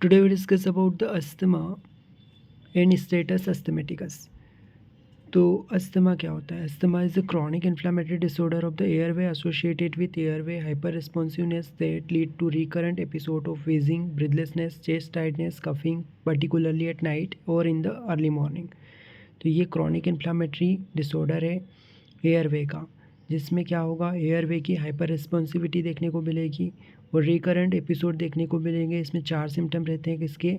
Today we discuss about the asthma and status asthmaticus. तो asthma क्या होता है? Asthma is a chronic inflammatory disorder of the airway associated with airway hyperresponsiveness that lead to recurrent episode of wheezing, breathlessness, chest tightness, coughing, particularly at night or in the early morning. तो ये chronic inflammatory disorder है airway का, जिसमें क्या होगा, airway की hyper रिस्पॉन्सिविटी देखने को मिलेगी और रिकरेंट एपिसोड देखने को मिलेंगे। इसमें 4 सिम्टम रहते हैं किसके?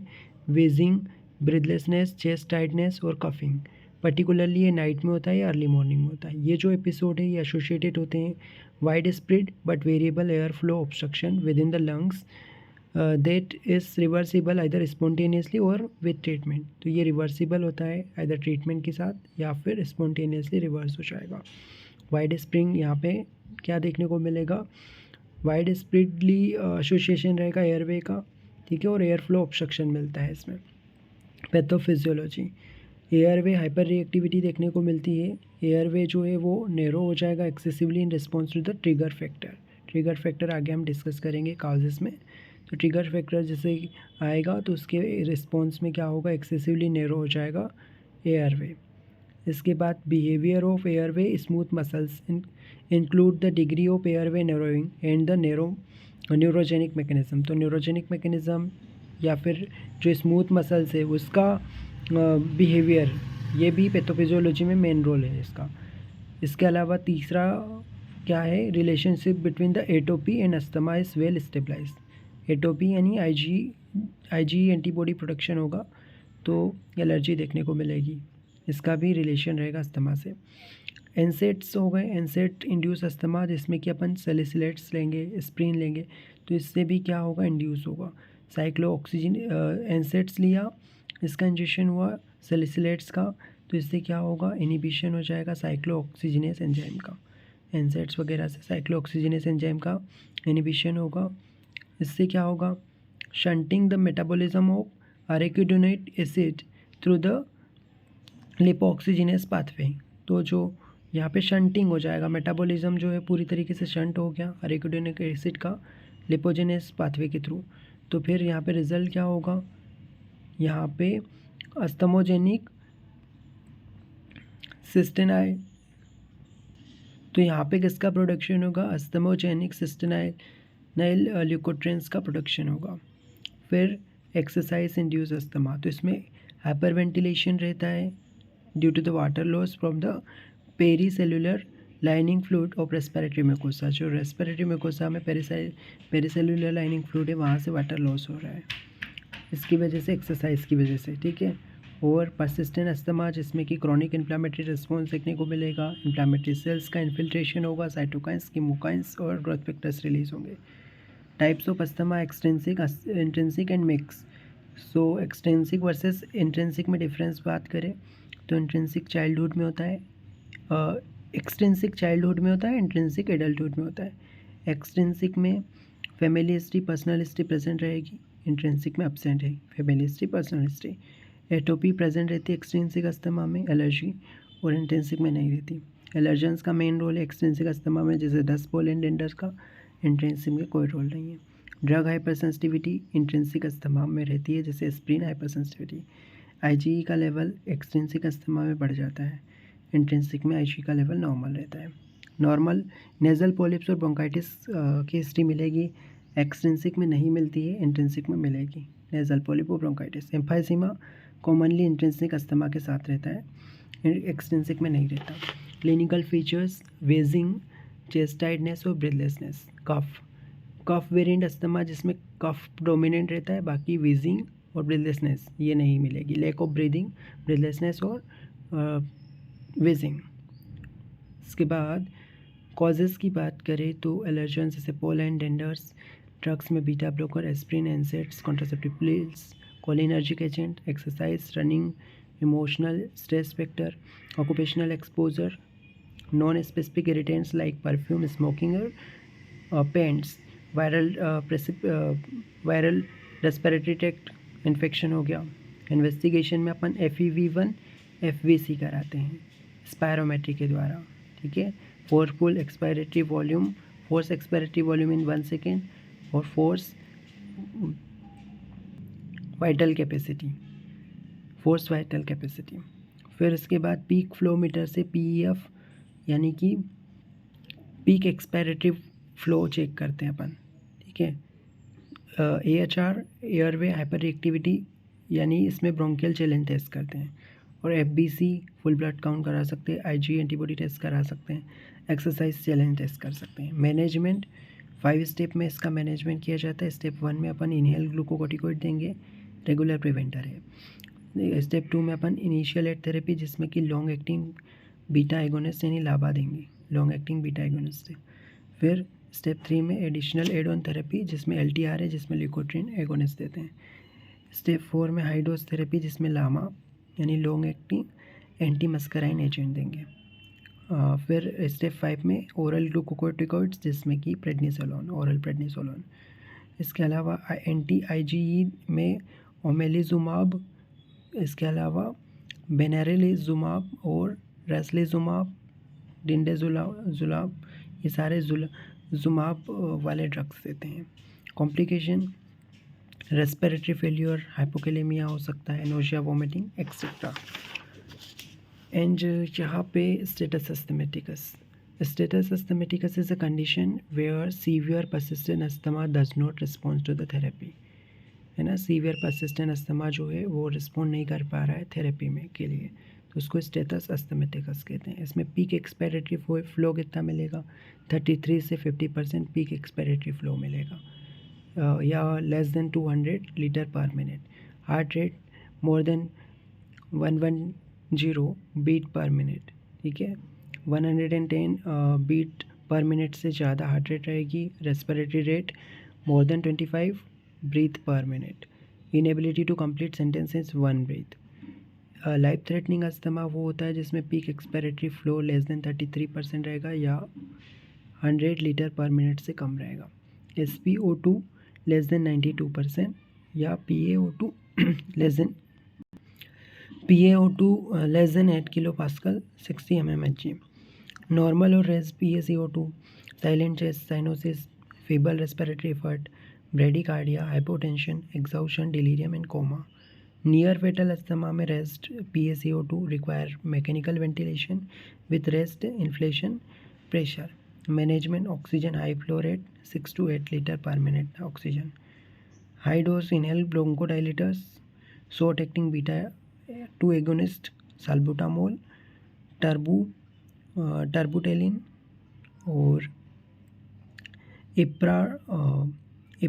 वेजिंग, ब्रीथलेसनेस, चेस्ट टाइटनेस और कफिंग। पर्टिकुलरली ये नाइट में होता है या अर्ली मॉर्निंग में होता है। ये जो एपिसोड है ये एसोसिएटेड होते हैं wide spread but variable air flow obstruction with in the lungs that is reversible either spontaneously और विद ट्रीटमेंट। तो ये रिवर्सिबल होता है आइदर ट्रीटमेंट के साथ या फिर स्पॉन्टेनियसली रिवर्स हो जाएगा। वाइड स्प्रिंग यहाँ पे क्या देखने को मिलेगा? वाइड स्प्रेडली एसोसिएशन रहेगा एयरवे का, ठीक है, और एयर फ्लो ऑब्स्ट्रक्शन मिलता है इसमें। पैथोफिजियोलॉजी, एयरवे हाइपर रिएक्टिविटी देखने को मिलती है। एयरवे जो है वो नैरो हो जाएगा excessively in response to the trigger factor. Trigger factor आगे हम डिस्कस करेंगे काउजेस में। तो ट्रिगर फैक्टर जैसे आएगा तो उसके रिस्पॉन्स में क्या होगा? एक्सेसिवली नैरो हो जाएगा एयरवे। इसके बाद behaviour of airway smooth muscles include the degree of airway narrowing and the neurogenic mechanism. तो न्यूरोजेनिक मैकेनिज्म या फिर जो स्मूथ मसल्स है उसका बिहेवियर, ये भी पैथोफिजियोलॉजी में मेन रोल है इसका। इसके अलावा तीसरा क्या है? Relationship between the atopy and asthma is well stabilize. Atopy यानी आईजी एंटीबॉडी प्रोडक्शन होगा तो एलर्जी देखने को मिलेगी। इसका भी रिलेशन रहेगा अस्थमा से। एनसेट्स हो गए, एनसेट इंड्यूस अस्थमा, जिसमें कि अपन सैलिसिलेट्स लेंगे, एस्प्रिन लेंगे, तो इससे भी क्या होगा? इंड्यूस होगा। साइक्लो ऑक्सीजन एनसेट्स लिया, इसका इंजेक्शन हुआ सैलिसिलेट्स का, तो इससे क्या होगा? इनिबिशन हो जाएगा साइक्लो ऑक्सीजनेस एंजाइम का। एनसेट्स वगैरह से साइक्लो ऑक्सीजनेस एंजाइम का इनिबिशन होगा। इससे क्या होगा? Shunting the metabolism of arachidonate acid through the lipoxygenase pathway. तो जो यहाँ पे शंटिंग हो जाएगा, मेटाबॉलिज्म जो है पूरी तरीके से शंट हो गया अरेकिडोनिक एसिड का लिपोजेनेस पाथवे के थ्रू। तो फिर यहाँ पे रिजल्ट क्या होगा? यहाँ पे अस्थमोजेनिक सिस्टेनाइल, तो यहाँ पे किसका प्रोडक्शन होगा? अस्थमोजेनिक सिस्टेनाइल ल्यूकोट्रिन्स का प्रोडक्शन होगा। फिर एक्सरसाइज इंड्यूस अस्थमा, तो इसमें हाइपर वेंटिलेशन रहता है due to the water loss from the pericellular lining fluid of respiratory mucosa. जो रेस्पिरेटरी म्यूकोसा में पेरीसेलुलर लाइनिंग फ्लूइड है वहाँ से वाटर लॉस हो रहा है इसकी वजह से, एक्सरसाइज की वजह से, ठीक है। और परसिस्टेंट अस्थमा, जिसमें कि क्रॉनिक इन्फ्लामेटरी रिस्पॉन्स देखने को मिलेगा, इन्फ्लामेटरी सेल्स का इन्फिल्ट्रेशन होगा, साइटोकाइंस, कीमोकाइंस और ग्रोथ फैक्टर्स रिलीज होंगे। Types of asthma extrinsic, intrinsic and mix. So extrinsic versus intrinsic में डिफरेंस बात करें तो इंट्रिंसिक चाइल्डहुड में होता है, एक्सटेंसिक चाइल्डहुड में होता है, इंट्रिंसिक एडल्टहुड में होता है। एक्सटेंसिक में family history, personal history present रहेगी, इंट्रिंसिक में एब्सेंट है family history, personal history. Atopy present रहती है एक्सटेंसिक अस्थमा में, एलर्जी, और इंट्रिंसिक में नहीं रहती। एलर्जेंस का मेन रोल है एक्सटेंसिक अस्थमा में, जैसे डस्ट पोलन डेंडर का। इंट्रिंसिक में कोई रोल नहीं है। Drug hypersensitivity intrinsic asthma में रहती है, जैसे एस्प्रिन हाइपर सेंसिटिविटी। आईजीई का लेवल एक्सटेंसिक अस्थमा में बढ़ जाता है, इंट्रिंसिक में आईजी का लेवल नॉर्मल रहता है। नॉर्मल नेजल पॉलिप्स और ब्रोंकाइटिस की हिस्ट्री मिलेगी, एक्सटेंसिक में नहीं मिलती है, इंट्रिंसिक में मिलेगी नेजल पॉलिप और bronchitis. Emphysema commonly intrinsic asthma के साथ रहता है, एक्सटेंसिक में नहीं रहता। Clinical features waging, chest tightness और ब्रीथलेसनेस। कफ वेरिएंट अस्थमा, जिसमें कफ डोमिनेंट रहता है, बाकी वेजिंग और ब्रीथलेसनेस ये नहीं मिलेगी। लैक ऑफ ब्रीदिंग, ब्रीथलेसनेस और वेजिंग। इसके बाद कॉजेज़ की बात करें तो एलर्जन जैसे पोलन डेंडर्स, ड्रग्स में beta blocker, aspirin, NSAIDs, contraceptive pills, cholinergic agent, exercise, running, emotional stress factor, occupational exposure, non specific irritants like perfume, smoking और paints, viral respiratory tract infection हो गया। Investigation में अपन FEV1 FVC कराते हैं spirometry के द्वारा, ठीक है। Force expiratory volume in 1 second और force vital capacity, force vital capacity. फिर इसके बाद पीक फ्लो मीटर से PEF यानी कि पीक एक्सपायरेटरी फ्लो चेक करते हैं अपन, ठीक है। AHR एयरवे हाइपर रिएक्टिविटी यानी इसमें ब्रोंकियल चैलेंज टेस्ट करते हैं। और FBC फुल ब्लड काउंट करा सकते हैं, IgE एंटीबॉडी टेस्ट करा सकते हैं, एक्सरसाइज चैलेंज टेस्ट कर सकते हैं। मैनेजमेंट 5 स्टेप में इसका मैनेजमेंट किया जाता है। स्टेप 1 में अपन इनहेल ग्लूकोकोर्टिकोइड देंगे, रेगुलर प्रिवेंटर है। स्टेप 2 में अपन इनिशियल एड थेरेपी जिसमें कि लॉन्ग एक्टिंग बीटा एगोनिस्ट यानी लाबा देंगे, लॉन्ग एक्टिंग बीटा एगोनिस्ट। फिर स्टेप 3 में एडिशनल एड ऑन थेरेपी जिसमें LTR है, जिसमें ल्यूकोट्रिन एगोनिस्ट देते हैं। स्टेप 4 में हाई डोज थेरेपी जिसमें लामा यानी लॉन्ग एक्टिंग एंटी मस्कराइन एजेंट देंगे। फिर स्टेप 5 में ओरल ग्लूकोकोर्टिकोइड्स जिसमें कि प्रेडनिसोलोन, ओरल प्रेडनिसोलोन। इसके अलावा anti-IgE में ओमेलिजुमाब, इसके अलावा बेनारेलिजुमाब और रेसलिजुमाब, डिंडेजुलाब, ये सारे जुमाब वाले ड्रग्स देते हैं। कॉम्प्लिकेशन रेस्पिरेटरी फेल्यूर, हाइपोकेलेमिया हो सकता है, नोशिया, वोमिटिंग एक्सेट्रा। एंड यहाँ पे status systematicus. Status systematicus is a condition where severe persistent asthma does not respond to the therapy, है ना। सीवियर परसिस्टेंट अस्थमा जो है वो रिस्पॉन्ड नहीं कर पा रहा है थेरेपी में के लिए, तो उसको स्टेटस अस्थमेटिकस कहते हैं। इसमें पीक एक्सपायरेटरी फ्लो कितना मिलेगा, 33 से 50% पीक एक्सपायरेटरी फ्लो मिलेगा, या लेस देन 200 लीटर पर minute. Heart rate more than 110 beat per minute, ठीक है। 110 बीट पर मिनट से ज़्यादा हार्ट रेट रहेगी। Respiratory rate more than 25 breath per minute. Inability to complete sentences 1 breath. Life threatening asthma वो होता है जिसमें peak expiratory flow less than 33% रहेगा या 100 लीटर पर मिनट से कम रहेगा। SpO2 लेस देन 92% या PaO2 less than 8 kilo pascal 60 mmHg। Normal और raised PaCO2, silent chest cyanosis, feeble respiratory effort, bradycardia, hypotension, exhaustion, delirium and coma. Near fatal asthma में raised PaCO2 require mechanical ventilation with raised inflation pressure. Management oxygen high flow rate 6 to 8 litre पर minute oxygen. High dose inhale bronchodilators, short acting beta 2 agonist, salbutamol, terbutaline और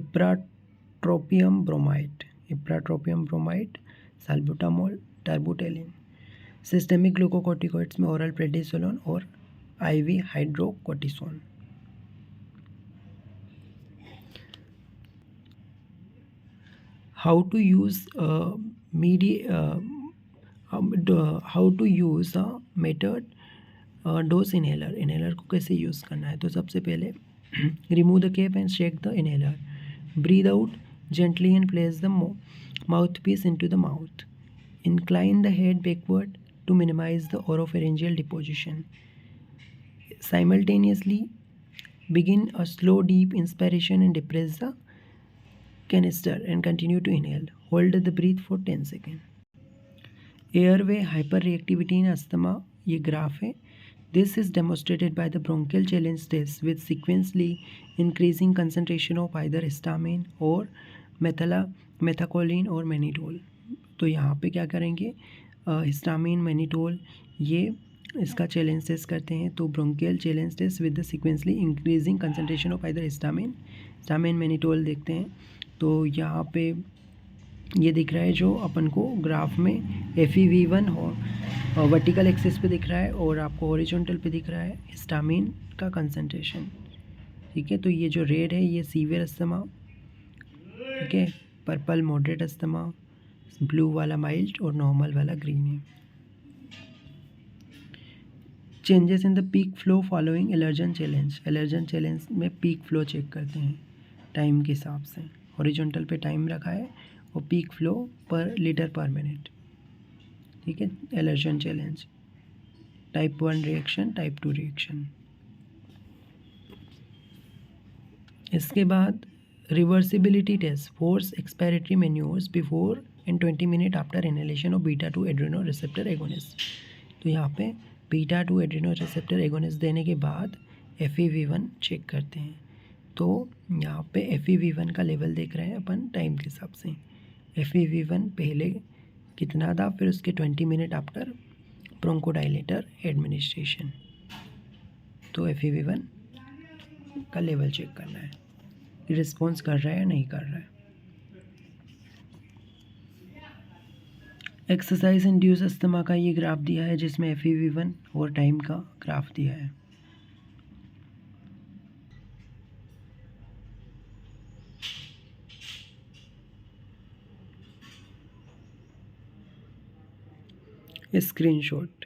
ipratropium bromide, salbutamol, terbutaline. Systemic glucocorticoids में oral prednisolone और IV hydrocortisone. How to use a metered dose inhaler. Inhaler को कैसे use करना है, तो सबसे पहले remove the cap and shake the inhaler, breathe out gently and place the mouthpiece into the mouth, incline the head backward to minimize the oropharyngeal deposition. Simultaneously begin a slow deep inspiration and depress the canister and continue to inhale. Hold the breath for 10 seconds. Airway hyperreactivity in asthma, ये graph है। This is demonstrated by the bronchial challenge test with sequentially increasing concentration of either histamine or methacholine or mannitol. तो यहाँ पे क्या करेंगे, histamine, mannitol, ये इसका challenge test करते हैं। तो bronchial challenge test with the sequentially increasing concentration of either histamine mannitol देखते हैं। तो यहाँ पे ये दिख रहा है जो अपन को ग्राफ में FeV1 और वर्टिकल एक्सिस पे दिख रहा है और आपको हॉरिजॉन्टल पे दिख रहा है हिस्टामिन का कंसंट्रेशन, ठीक है। तो ये जो रेड है ये सीवियर अस्थमा, ठीक है। पर्पल मॉडरेट अस्थमा, ब्लू वाला माइल्ड और नॉर्मल वाला ग्रीन है। Changes in the peak flow following allergen challenge. Allergen challenge में पीक फ्लो चेक करते हैं टाइम के हिसाब से। हॉरिजॉन्टल पे टाइम रखा है और पीक फ्लो पर लीटर पर मिनट, ठीक है। Allergen challenge type 1 reaction, type 2 reaction. इसके बाद reversibility test, force expiratory manoeuvres before and 20 minute after inhalation of beta 2 adreno receptor agonist. तो यहाँ पे बीटा 2 एड्रेनो रिसेप्टर एगोनिस्ट देने के बाद FEV1 चेक करते हैं। तो यहाँ पे FEV1 का लेवल देख रहे हैं अपन टाइम के हिसाब से। FEV1 पहले कितना था, फिर उसके 20 मिनट आफ्टर ब्रोंकोडाइलेटर एडमिनिस्ट्रेशन। तो FEV1 का लेवल चेक करना है, रिस्पॉन्स कर रहा है या नहीं कर रहा है। एक्सरसाइज इंड्यूस अस्थमा का ये ग्राफ दिया है जिसमें FEV1 और टाइम का ग्राफ दिया है। स्क्रीनशॉट।